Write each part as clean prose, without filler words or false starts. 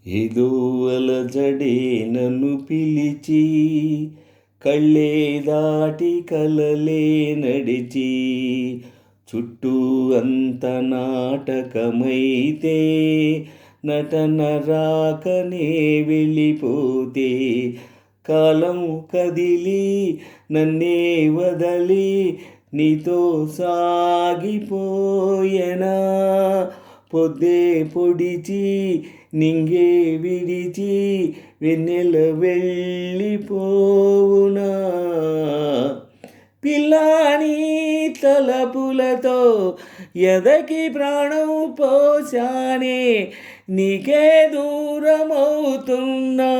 ఏదో అలజడే నన్ను పిలిచి కళ్ళే దాటి కలలే నడిచి చుట్టూ అంత నాటకమైతే నటన రాకనే వెళ్ళిపోతే కాలం కదిలి నన్నే వదలి నీతో సాగిపోయెనా పొద్దే పొడిచి నింగే విడిచి వెన్నెల వెళ్ళిపోవునా పిల్లాని తలపులతో ఎదకి ప్రాణం పోశానే నీకే దూరమవుతున్నా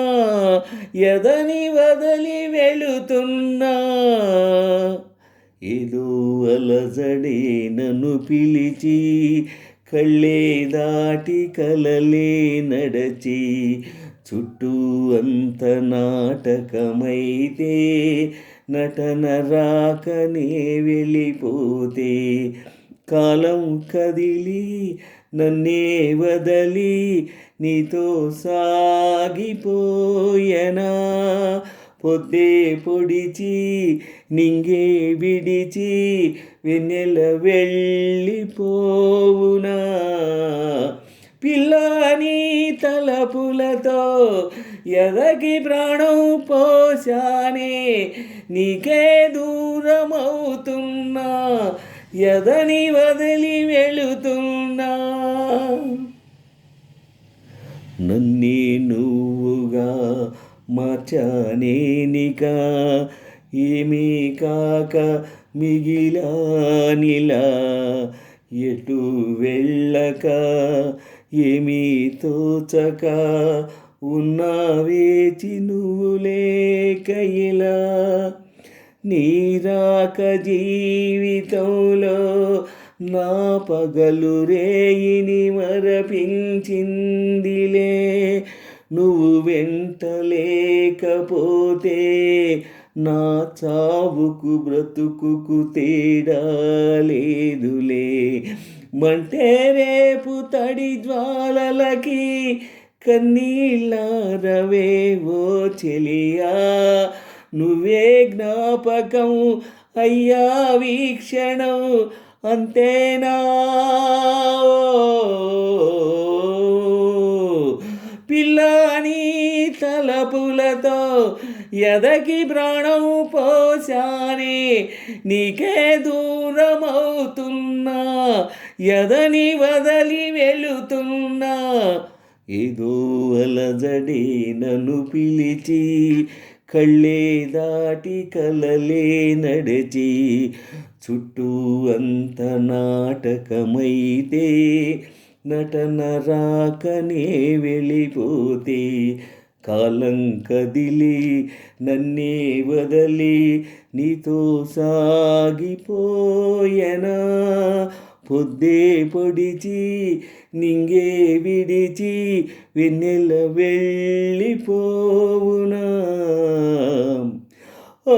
ఎదని వదలి వెళుతున్నా ఏదో అలజడే నన్ను పిలిచి కళ్ళే దాటి కలలే నడచి చుట్టూ అంత నాటకమైతే నటన రాకనే వెళ్ళిపోతే కాలం కదిలి నన్నే వదలి నీతో సాగిపోయెనా పొద్దే పొడిచి నింగే విడిచి వెన్నెల వెళ్ళిపోవునా పిల్లాని తలపులతో ఎదకి ప్రాణం పోశానే నీకే దూరమవుతున్నా ఎదని వదిలి వెళుతున్నా నన్నే నువ్వుగా మార్చానేనిక ఏమీ కాక మిగిలానిలా ఎటు వెళ్ళక ఏమీ తోచక ఉన్నా వేచి నువ్వు లేక ఇలా నీరాక జీవితంలో నా పగలు రేయిని మరపించిందిలే నువ్వు వెంట లేకపోతే నా చావుకు బ్రతుకుకు తేడా లేదులే మంటే రేపు తడి జ్వాలలకి కన్నీళ్ళారవే ఓ చెలియా నువ్వే జ్ఞాపకం అయ్యా వీక్షణం అంతేనా పిల్లాని తలపులతో ఎదకి ప్రాణం పోశానే నీకే దూరమవుతున్నా ఎదని వదలి వెళుతున్నా ఏదో అలజడే నన్ను పిలిచి కళ్ళే దాటి కలలే నడిచి చుట్టూ అంత నాటకమైతే నటన రాకనే వెళ్ళిపోతే కాలం కదిలి నన్నే వదలి నీతో సాగిపోయెనా పొద్దే పొడిచి నింగే విడిచి వెన్నెల వెళ్ళిపోవునా ఓ